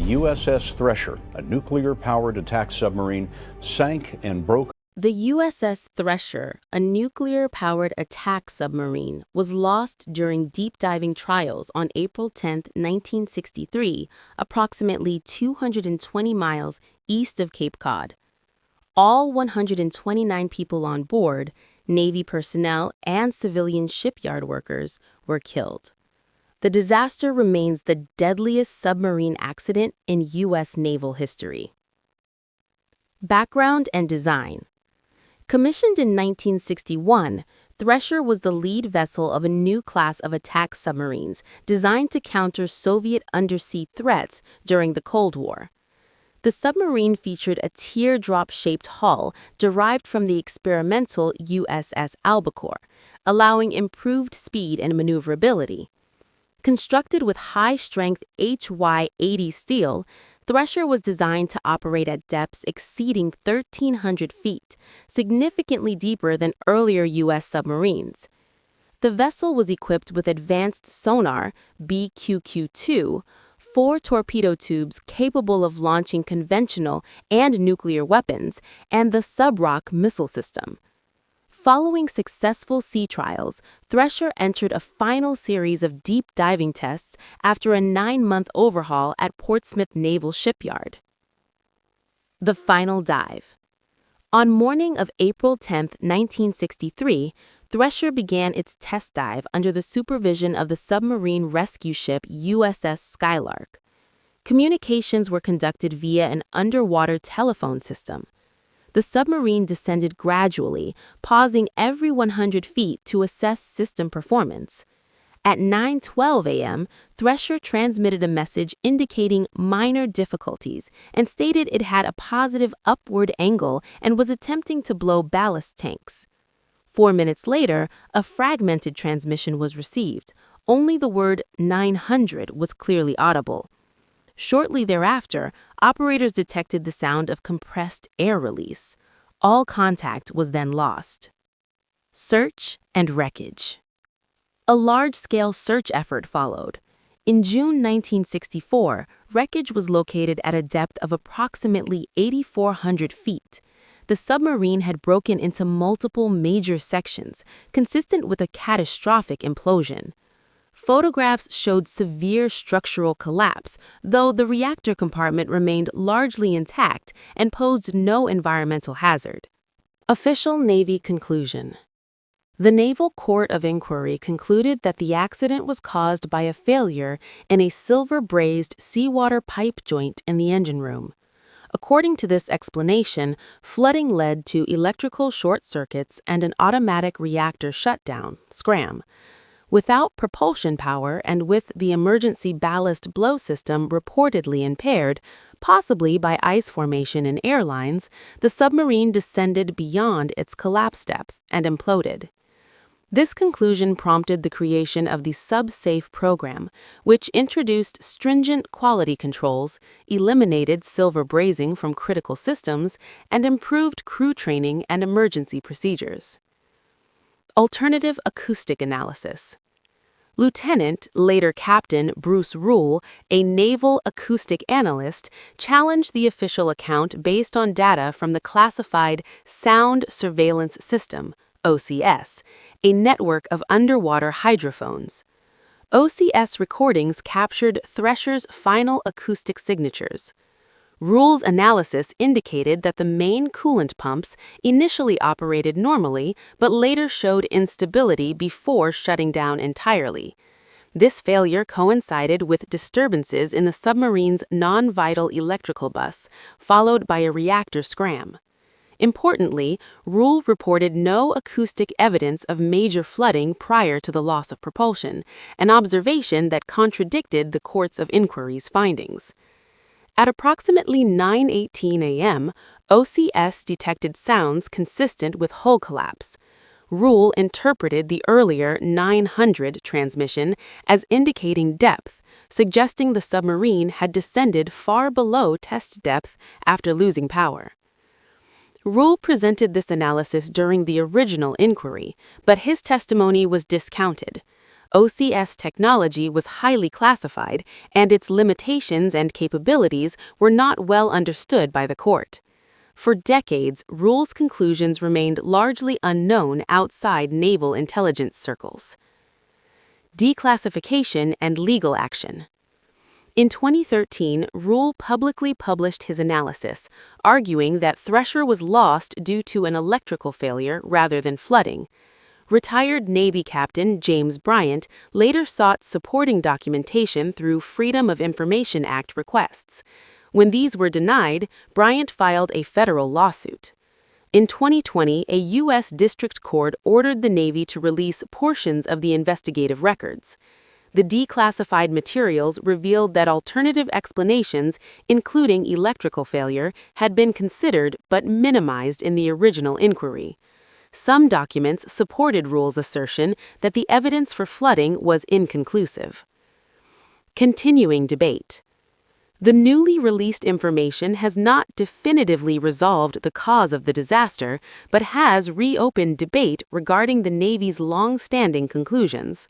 USS Thresher, a nuclear-powered attack submarine, sank and broke. The USS Thresher, a nuclear-powered attack submarine, was lost during deep-diving trials on April 10, 1963, approximately 220 miles east of Cape Cod. All 129 people on board, Navy personnel and civilian shipyard workers, were killed. The disaster remains the deadliest submarine accident in U.S. naval history. Background and design. Commissioned in 1961, Thresher was the lead vessel of a new class of attack submarines designed to counter Soviet undersea threats during the Cold War. The submarine featured a teardrop-shaped hull derived from the experimental USS Albacore, allowing improved speed and maneuverability. Constructed with high-strength HY-80 steel, Thresher was designed to operate at depths exceeding 1,300 feet, significantly deeper than earlier U.S. submarines. The vessel was equipped with advanced sonar, BQQ-2, 4 torpedo tubes capable of launching conventional and nuclear weapons, and the Sub-Rock missile system. Following successful sea trials, Thresher entered a final series of deep diving tests after a 9-month overhaul at Portsmouth Naval Shipyard. The final dive. On morning of April 10, 1963, Thresher began its test dive under the supervision of the submarine rescue ship USS Skylark. Communications were conducted via an underwater telephone system. The submarine descended gradually, pausing every 100 feet to assess system performance. At 9:12 a.m., Thresher transmitted a message indicating minor difficulties and stated it had a positive upward angle and was attempting to blow ballast tanks. 4 minutes later, a fragmented transmission was received. Only the word 900 was clearly audible. Shortly thereafter, operators detected the sound of compressed air release. All contact was then lost. Search and wreckage. A large-scale search effort followed. In June 1964, wreckage was located at a depth of approximately 8,400 feet. The submarine had broken into multiple major sections, consistent with a catastrophic implosion. Photographs showed severe structural collapse, though the reactor compartment remained largely intact and posed no environmental hazard. Official Navy conclusion. The Naval Court of Inquiry concluded that the accident was caused by a failure in a silver-brazed seawater pipe joint in the engine room. According to this explanation, flooding led to electrical short circuits and an automatic reactor shutdown, SCRAM. Without propulsion power and with the emergency ballast blow system reportedly impaired, possibly by ice formation in airlines, the submarine descended beyond its collapse depth and imploded. This conclusion prompted the creation of the SubSafe program, which introduced stringent quality controls, eliminated silver brazing from critical systems, and improved crew training and emergency procedures. Alternative acoustic analysis. Lieutenant, later Captain Bruce Rule, a naval acoustic analyst, challenged the official account based on data from the classified Sound Surveillance System, OCS, a network of underwater hydrophones. OCS recordings captured Thresher's final acoustic signatures. Rule's analysis indicated that the main coolant pumps initially operated normally but later showed instability before shutting down entirely. This failure coincided with disturbances in the submarine's non-vital electrical bus, followed by a reactor scram. Importantly, Rule reported no acoustic evidence of major flooding prior to the loss of propulsion, an observation that contradicted the Courts of Inquiry's findings. At approximately 9:18 a.m., OCS detected sounds consistent with hull collapse. Rule interpreted the earlier 900 transmission as indicating depth, suggesting the submarine had descended far below test depth after losing power. Rule presented this analysis during the original inquiry, but his testimony was discounted. OCS technology was highly classified, and its limitations and capabilities were not well understood by the court. For decades, Rule's conclusions remained largely unknown outside naval intelligence circles. Declassification and legal action. In 2013, Rule publicly published his analysis, arguing that Thresher was lost due to an electrical failure rather than flooding. Retired Navy Captain James Bryant later sought supporting documentation through Freedom of Information Act requests. When these were denied, Bryant filed a federal lawsuit. In 2020, a U.S. District Court ordered the Navy to release portions of the investigative records. The declassified materials revealed that alternative explanations, including electrical failure, had been considered but minimized in the original inquiry. Some documents supported Rule's assertion that the evidence for flooding was inconclusive. Continuing debate. The newly released information has not definitively resolved the cause of the disaster, but has reopened debate regarding the Navy's long-standing conclusions.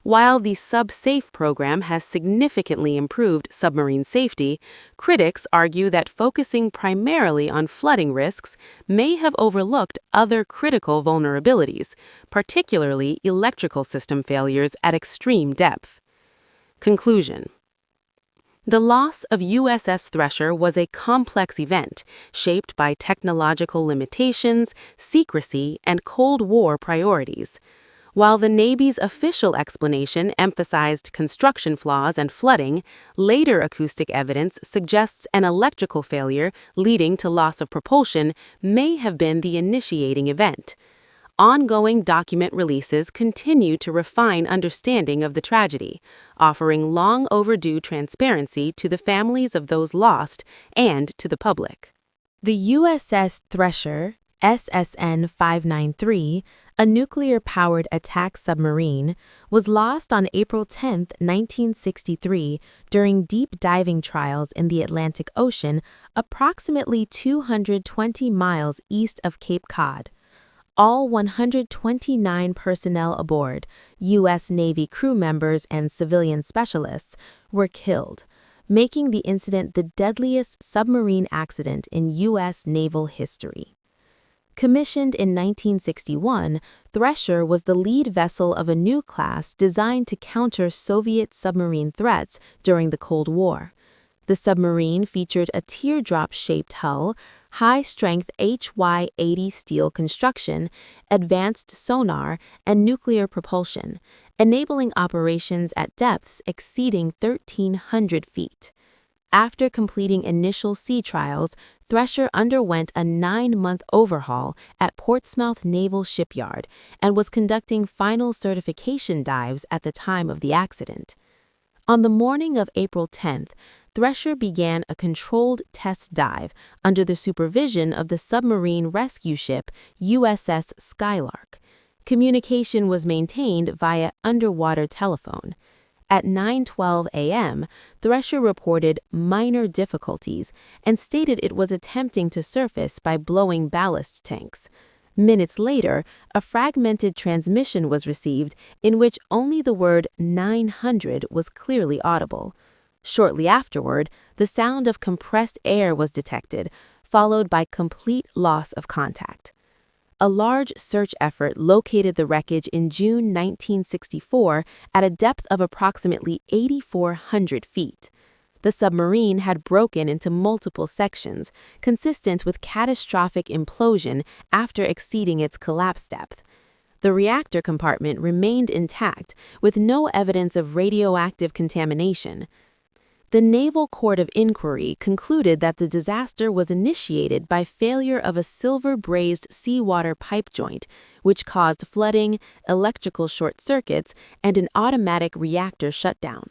While the SubSafe program has significantly improved submarine safety, critics argue that focusing primarily on flooding risks may have overlooked other critical vulnerabilities, particularly electrical system failures at extreme depth. Conclusion. The loss of USS Thresher was a complex event shaped by technological limitations, secrecy, and Cold War priorities. While the Navy's official explanation emphasized construction flaws and flooding, later acoustic evidence suggests an electrical failure leading to loss of propulsion may have been the initiating event. Ongoing document releases continue to refine understanding of the tragedy, offering long overdue transparency to the families of those lost and to the public. The USS Thresher, SSN 593, a nuclear-powered attack submarine, was lost on April 10, 1963, during deep diving trials in the Atlantic Ocean, approximately 220 miles east of Cape Cod. All 129 personnel aboard, U.S. Navy crew members and civilian specialists, were killed, making the incident the deadliest submarine accident in U.S. naval history. Commissioned in 1961, Thresher was the lead vessel of a new class designed to counter Soviet submarine threats during the Cold War. The submarine featured a teardrop-shaped hull, high-strength HY-80 steel construction, advanced sonar, and nuclear propulsion, enabling operations at depths exceeding 1,300 feet. After completing initial sea trials, Thresher underwent a 9-month overhaul at Portsmouth Naval Shipyard and was conducting final certification dives at the time of the accident. On the morning of April 10th, Thresher began a controlled test dive under the supervision of the submarine rescue ship USS Skylark. Communication was maintained via underwater telephone. At 9:12 a.m., Thresher reported minor difficulties and stated it was attempting to surface by blowing ballast tanks. Minutes later, a fragmented transmission was received in which only the word 900 was clearly audible. Shortly afterward, the sound of compressed air was detected, followed by complete loss of contact. A large search effort located the wreckage in June 1964 at a depth of approximately 8,400 feet. The submarine had broken into multiple sections, consistent with catastrophic implosion after exceeding its collapse depth. The reactor compartment remained intact, with no evidence of radioactive contamination. The Naval Court of Inquiry concluded that the disaster was initiated by failure of a silver-brazed seawater pipe joint, which caused flooding, electrical short circuits, and an automatic reactor shutdown.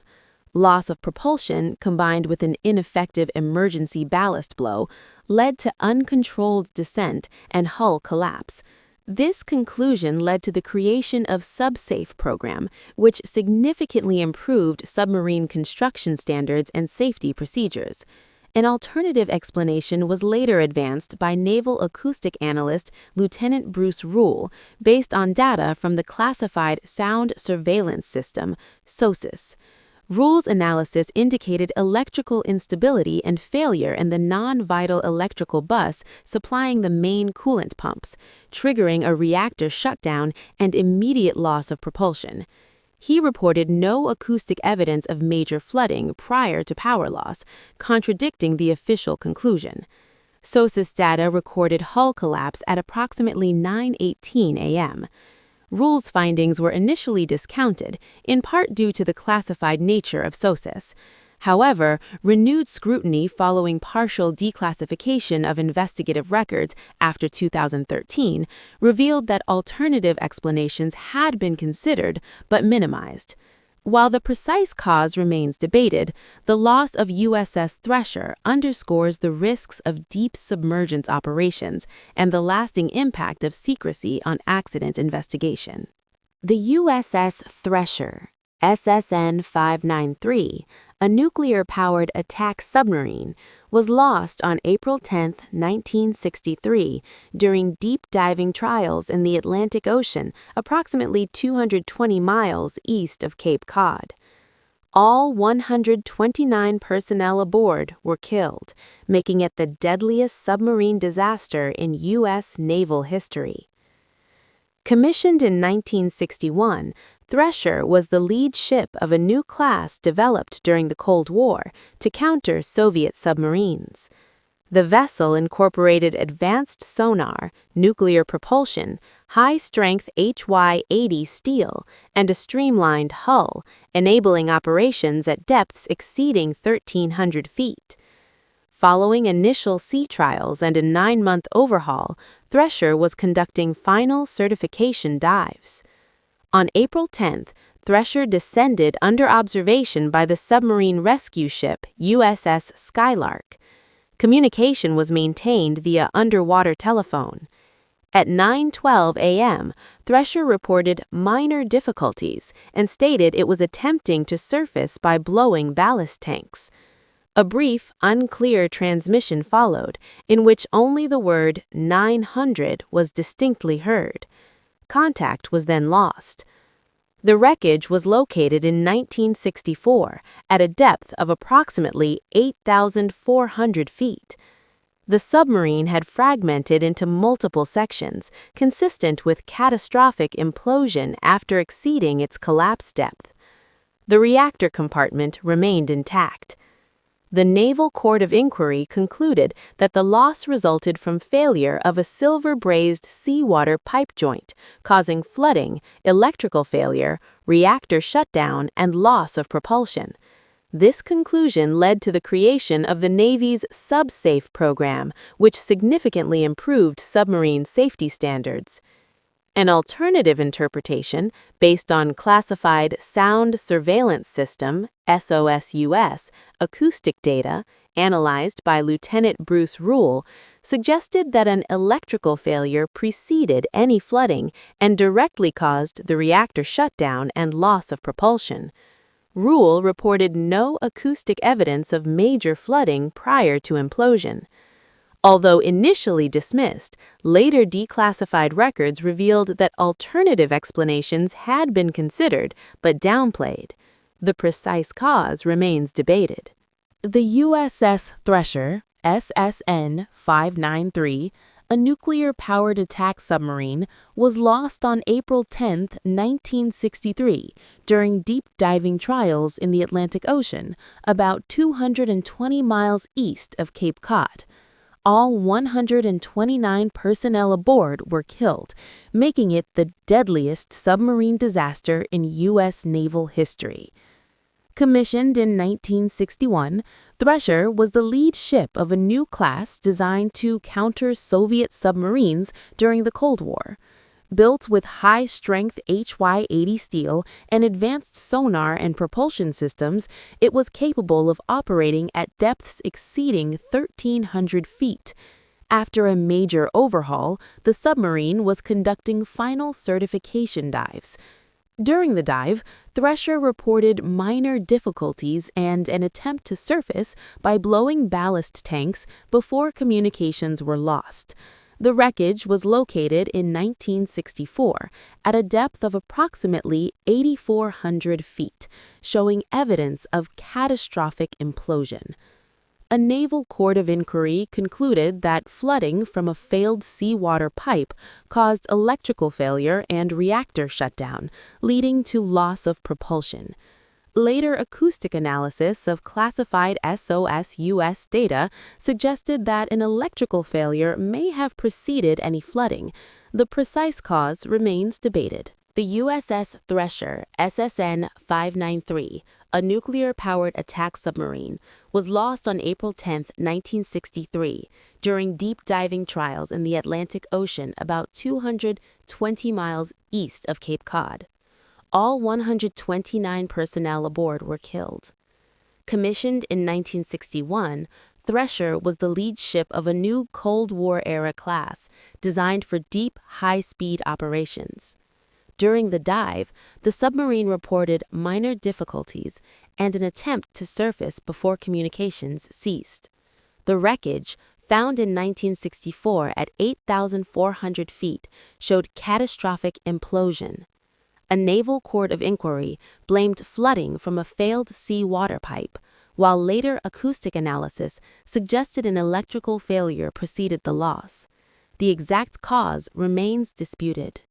Loss of propulsion, combined with an ineffective emergency ballast blow, led to uncontrolled descent and hull collapse. This conclusion led to the creation of SubSafe program, which significantly improved submarine construction standards and safety procedures. An alternative explanation was later advanced by naval acoustic analyst Lieutenant Bruce Rule, based on data from the classified Sound Surveillance System, SOSUS. Rule's analysis indicated electrical instability and failure in the non-vital electrical bus supplying the main coolant pumps, triggering a reactor shutdown and immediate loss of propulsion. He reported no acoustic evidence of major flooding prior to power loss, contradicting the official conclusion. SOSUS data recorded hull collapse at approximately 9:18 a.m. Rule's findings were initially discounted, in part due to the classified nature of SOSUS. However, renewed scrutiny following partial declassification of investigative records after 2013 revealed that alternative explanations had been considered but minimized. While the precise cause remains debated, the loss of USS Thresher underscores the risks of deep submergence operations and the lasting impact of secrecy on accident investigation. The USS Thresher, SSN 593, a nuclear-powered attack submarine, was lost on April 10, 1963, during deep-diving trials in the Atlantic Ocean, approximately 220 miles east of Cape Cod. All 129 personnel aboard were killed, making it the deadliest submarine disaster in U.S. naval history. Commissioned in 1961, Thresher was the lead ship of a new class developed during the Cold War to counter Soviet submarines. The vessel incorporated advanced sonar, nuclear propulsion, high-strength HY-80 steel, and a streamlined hull, enabling operations at depths exceeding 1,300 feet. Following initial sea trials and a 9-month overhaul, Thresher was conducting final certification dives. On April 10th, Thresher descended under observation by the submarine rescue ship USS Skylark. Communication was maintained via underwater telephone. At 9:12 a.m., Thresher reported minor difficulties and stated it was attempting to surface by blowing ballast tanks. A brief, unclear transmission followed, in which only the word 900 was distinctly heard. Contact was then lost. The wreckage was located in 1964 at a depth of approximately 8,400 feet. The submarine had fragmented into multiple sections, consistent with catastrophic implosion after exceeding its collapse depth. The reactor compartment remained intact. The Naval Court of Inquiry concluded that the loss resulted from failure of a silver-brazed seawater pipe joint, causing flooding, electrical failure, reactor shutdown, and loss of propulsion. This conclusion led to the creation of the Navy's SubSafe program, which significantly improved submarine safety standards. An alternative interpretation, based on classified Sound Surveillance System (SOSUS) acoustic data, analyzed by Lieutenant Bruce Rule, suggested that an electrical failure preceded any flooding and directly caused the reactor shutdown and loss of propulsion. Rule reported no acoustic evidence of major flooding prior to implosion. Although initially dismissed, later declassified records revealed that alternative explanations had been considered but downplayed. The precise cause remains debated. The USS Thresher, SSN 593, a nuclear-powered attack submarine, was lost on April 10, 1963, during deep-diving trials in the Atlantic Ocean, about 220 miles east of Cape Cod. All 129 personnel aboard were killed, making it the deadliest submarine disaster in U.S. naval history. Commissioned in 1961, Thresher was the lead ship of a new class designed to counter Soviet submarines during the Cold War. Built with high-strength HY-80 steel and advanced sonar and propulsion systems, it was capable of operating at depths exceeding 1,300 feet. After a major overhaul, the submarine was conducting final certification dives. During the dive, Thresher reported minor difficulties and an attempt to surface by blowing ballast tanks before communications were lost. The wreckage was located in 1964 at a depth of approximately 8,400 feet, showing evidence of catastrophic implosion. A naval court of inquiry concluded that flooding from a failed seawater pipe caused electrical failure and reactor shutdown, leading to loss of propulsion. Later acoustic analysis of classified SOS-US data suggested that an electrical failure may have preceded any flooding. The precise cause remains debated. The USS Thresher, SSN 593, a nuclear-powered attack submarine, was lost on April 10, 1963, during deep diving trials in the Atlantic Ocean about 220 miles east of Cape Cod. All 129 personnel aboard were killed. Commissioned in 1961, Thresher was the lead ship of a new Cold War-era class designed for deep, high-speed operations. During the dive, the submarine reported minor difficulties and an attempt to surface before communications ceased. The wreckage, found in 1964 at 8,400 feet, showed catastrophic implosion. A naval court of inquiry blamed flooding from a failed seawater pipe, while later acoustic analysis suggested an electrical failure preceded the loss. The exact cause remains disputed.